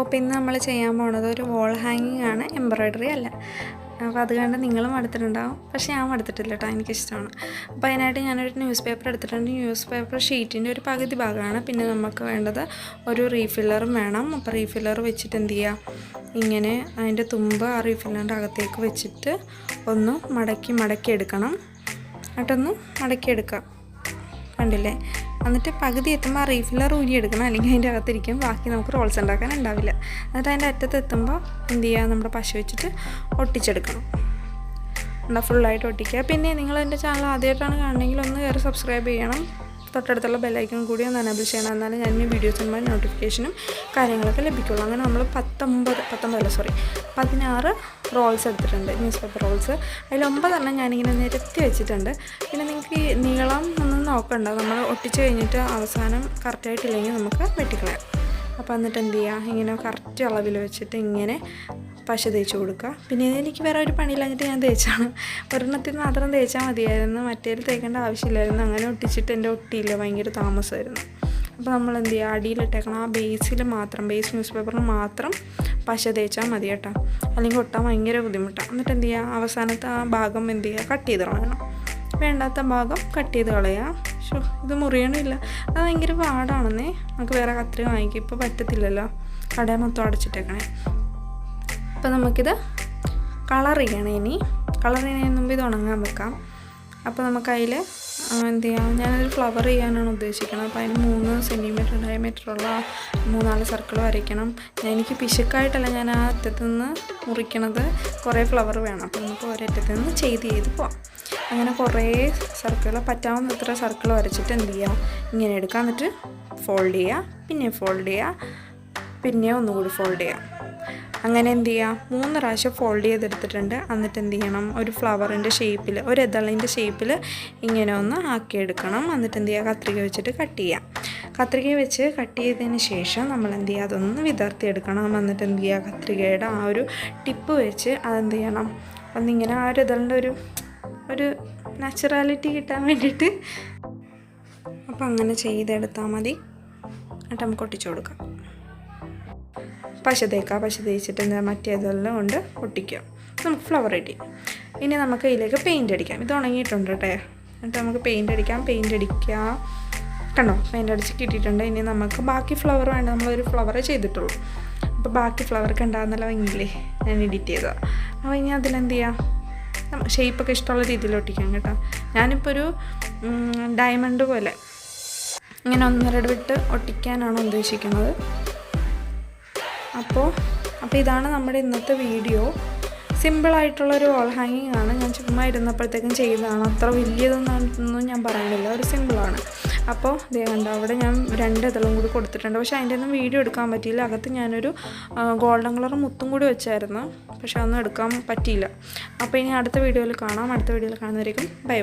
അപ്പോൾ ഇന്ന് നമ്മൾ ചെയ്യാൻ പോകുന്നത് ഒരു വോൾ ഹാങ്ങിങ് ആണ്, എംബ്രോയ്ഡറി അല്ല. അപ്പോൾ അത് കണ്ട് നിങ്ങളും എടുത്തിട്ടുണ്ടാവും, പക്ഷേ ഞാൻ എടുത്തിട്ടില്ല കേട്ടോ, എനിക്കിഷ്ടമാണ്. അപ്പോൾ അതിനായിട്ട് ഞാനൊരു ന്യൂസ് പേപ്പർ എടുത്തിട്ടുണ്ട്. ന്യൂസ് പേപ്പർ ഷീറ്റിൻ്റെ ഒരു പകുതി ഭാഗമാണ്. പിന്നെ നമുക്ക് വേണ്ടത് ഒരു റീഫില്ലറും വേണം. അപ്പോൾ റീഫില്ലർ വെച്ചിട്ട് എന്ത് ചെയ്യുക, ഇങ്ങനെ അതിൻ്റെ തുമ്പ് ആ റീഫില്ലറിൻ്റെ അകത്തേക്ക് വെച്ചിട്ട് ഒന്ന് മടക്കി എടുക്കണം. എന്നിട്ടൊന്ന് മടക്കിയെടുക്കാം, കണ്ടില്ലേ? എന്നിട്ട് പകുതി എത്തുമ്പോൾ ആ റീഫില്ലർ ഊരിയെടുക്കണം, അല്ലെങ്കിൽ അതിൻ്റെ അകത്തിരിക്കും. ബാക്കി നമുക്ക് റോൾസ് ഉണ്ടാക്കാൻ ഉണ്ടാവില്ല. എന്നിട്ട് അതിൻ്റെ അറ്റത്ത് എത്തുമ്പോൾ എന്ത് ചെയ്യുക, നമ്മുടെ പശ വെച്ചിട്ട് ഒട്ടിച്ചെടുക്കണം. എന്നാൽ ഫുള്ളായിട്ട് ഒട്ടിക്കുക. പിന്നെ നിങ്ങൾ എൻ്റെ ചാനൽ ആദ്യമായിട്ടാണ് കാണണമെങ്കിൽ ഒന്ന് കയറി സബ്സ്ക്രൈബ് ചെയ്യണം. തൊട്ടടുത്തുള്ള ബെല്ലൈക്കൺ കൂടി ഒന്ന് എനേബിൾ ചെയ്യണം. എന്നാലും ഞാൻ ഈ വീഡിയോസിൻ്റെ നോട്ടിഫിക്കേഷനും കാര്യങ്ങളൊക്കെ ലഭിക്കുള്ളൂ. അങ്ങനെ നമ്മൾ 16 റോൾസ് എടുത്തിട്ടുണ്ട്, ന്യൂസ് പേപ്പർ റോൾസ്. അതിൽ 9 ഞാനിങ്ങനെ നിരത്തി വെച്ചിട്ടുണ്ട്. പിന്നെ നിങ്ങൾക്ക് ഈ നീളം ഒന്നും നോക്കണ്ട, നമ്മൾ ഒട്ടിച്ച് കഴിഞ്ഞിട്ട് അവസാനം കറക്റ്റായിട്ടില്ലെങ്കിൽ നമുക്ക് വെട്ടിക്കളയാം. അപ്പോൾ എന്നിട്ട് എന്ത് ചെയ്യുക, ഇങ്ങനെ കറക്റ്റ് അളവിൽ വെച്ചിട്ട് ഇങ്ങനെ പശ തേച്ച് കൊടുക്കുക. പിന്നെ എനിക്ക് വേറെ ഒരു പണിയില്ലാഞ്ഞിട്ട് ഞാൻ തേച്ചാണ്. ഒരെണ്ണത്തിൽ മാത്രം തേച്ചാൽ മതിയായിരുന്നു, മറ്റേതിൽ തേക്കേണ്ട ആവശ്യമില്ലായിരുന്നു. അങ്ങനെ ഒട്ടിച്ചിട്ട് എൻ്റെ ഒട്ടിയില്ല, ഭയങ്കര താമസമായിരുന്നു. അപ്പോൾ നമ്മൾ എന്ത് ചെയ്യുക, അടിയിലിട്ടേക്കണം ആ ബേസിൽ മാത്രം, ബേസ് ന്യൂസ് പേപ്പറിൽ മാത്രം പശ തേച്ചാൽ മതി കേട്ടോ, അല്ലെങ്കിൽ ഒട്ടാൻ ഭയങ്കര ബുദ്ധിമുട്ടാണ്. എന്നിട്ട് എന്ത് ചെയ്യുക, അവസാനത്തെ ആ ഭാഗം എന്ത് ചെയ്യുക, കട്ട് ചെയ്ത് കളയണം. വേണ്ടാത്ത ഭാഗം കട്ട് ചെയ്ത് കളയുക. ഇത് മുറിയണമില്ല, അത് ഭയങ്കര പാടാണെന്നേ. നമുക്ക് വേറെ കത്രിക വാങ്ങിക്കും, ഇപ്പോൾ പറ്റത്തില്ലല്ലോ, കടയിൽ മൊത്തം അടച്ചിട്ടേക്കണേ. അപ്പോൾ നമുക്കിത് കളർ ചെയ്യണം. ഇനി കളർ ചെയ്യുന്നതിന് മുമ്പ് ഇത് ഉണങ്ങാൻ വെക്കാം. അപ്പോൾ നമുക്ക് എന്ത് ചെയ്യാം, ഞാനൊരു ഫ്ലവർ ചെയ്യാനാണ് ഉദ്ദേശിക്കുന്നത്. അപ്പോൾ അതിന് 3 സെൻറ്റിമീറ്റർ ഡയമീറ്ററുള്ള 3-4 സർക്കിൾ വരയ്ക്കണം. എനിക്ക് പിശുക്കായിട്ടല്ല ഞാൻ ആ അറ്റത്തു നിന്ന് മുറിക്കണത്, കുറേ ഫ്ലവർ വേണം. അപ്പോൾ നമുക്ക് ഒരറ്റത്തു നിന്ന് ചെയ്ത് പോവാം. അങ്ങനെ കുറേ സർക്കിൾ, പറ്റാവുന്നത്ര സർക്കിൾ വരച്ചിട്ട് എന്ത് ചെയ്യുക, ഇങ്ങനെ എടുക്കുക. എന്നിട്ട് ഫോൾഡ് ചെയ്യുക, പിന്നെ ഫോൾഡ് ചെയ്യുക, പിന്നെ ഒന്നുകൂടി ഫോൾഡ് ചെയ്യുക. അങ്ങനെ എന്ത് ചെയ്യുക, 3 പ്രാവശ്യം ഫോൾഡ് ചെയ്തെടുത്തിട്ടുണ്ട്. എന്നിട്ട് എന്ത് ചെയ്യണം, ഒരു ഫ്ലവറിൻ്റെ ഷേപ്പിൽ, ഒരു എതളിൻ്റെ ഷേപ്പിൽ ഇങ്ങനെ ഒന്ന് ആക്കിയെടുക്കണം. എന്നിട്ട് എന്ത് ചെയ്യുക, കത്രിക വെച്ചിട്ട് കട്ട് ചെയ്യാം. കത്രിക വെച്ച് കട്ട് ചെയ്തതിന് ശേഷം നമ്മൾ എന്ത് ചെയ്യുക, അതൊന്ന് വിതർത്തിയെടുക്കണം. എന്നിട്ട് എന്ത് ചെയ്യുക, കത്രികയുടെ ആ ഒരു ടിപ്പ് വെച്ച് അതെന്ത് ചെയ്യണം, ഒന്നിങ്ങനെ ആ ഒരു എതളിൻ്റെ ഒരു നാച്ചുറാലിറ്റി കിട്ടാൻ വേണ്ടിയിട്ട്. അപ്പോൾ അങ്ങനെ ചെയ്തെടുത്താൽ മതി. എന്നിട്ട് നമുക്ക് ഒട്ടിച്ചു കൊടുക്കാം. പശ തേച്ചിട്ട് എന്താ മറ്റേതെല്ലാം കൊണ്ട് ഒട്ടിക്കുക. നമുക്ക് ഫ്ലവർ റെഡി. ഇനി നമുക്ക് ഇതിലേക്ക് പെയിൻ്റ് അടിക്കാം. ഇത് ഉണങ്ങിയിട്ടുണ്ട് കേട്ടോ. എന്നിട്ട് നമുക്ക് പെയിൻ്റ് അടിക്കുക. കണ്ടോ, പെയിൻ്റ് അടിച്ച് കിട്ടിയിട്ടുണ്ട്. ഇനി നമുക്ക് ബാക്കി ഫ്ലവർ വേണ്ട, നമ്മളൊരു ഫ്ലവറേ ചെയ്തിട്ടുള്ളൂ. അപ്പോൾ ബാക്കി ഫ്ലവർ കണ്ടാകുന്നല്ല ഭംഗിയില്ലേ, ഞാൻ എഡിറ്റ് ചെയ്തതാണ്. അപ്പോൾ ഇനി അതിലെന്ത് ചെയ്യുക, ഷേപ്പൊക്കെ ഇഷ്ടമുള്ള രീതിയിൽ ഒട്ടിക്കാം കേട്ടോ. ഞാനിപ്പോൾ ഒരു ഡയമണ്ട് പോലെ ഇങ്ങനെ 1.5 വിട്ട് ഒട്ടിക്കാനാണ് ഉദ്ദേശിക്കുന്നത്. അപ്പോൾ ഇതാണ് നമ്മുടെ ഇന്നത്തെ വീഡിയോ. സിമ്പിളായിട്ടുള്ളൊരു വാൾ ഹാങ്ങിങ് ആണ്. ഞാൻ ചുമ്മാ ഇരുന്നപ്പോഴത്തേക്കും ചെയ്തതാണ്, അത്ര വലിയതൊന്നും ഞാൻ പറയുന്നില്ല, ഒരു സിമ്പിളാണ്. അപ്പോൾ ദേ കണ്ടോ, അവിടെ ഞാൻ 2 ഇതളും കൂടി കൊടുത്തിട്ടുണ്ട്. പക്ഷേ അതിൻ്റെ ഒന്നും വീഡിയോ എടുക്കാൻ പറ്റിയില്ല. അകത്ത് ഞാനൊരു ഗോൾഡൻ കളർ മുത്തും കൂടി വെച്ചായിരുന്നു, പക്ഷെ അതൊന്നും എടുക്കാൻ പറ്റിയില്ല. അപ്പോൾ ഇനി അടുത്ത വീഡിയോയിൽ കാണാം. അടുത്ത വീഡിയോയിൽ കാണുന്നവരേക്കും ബൈ.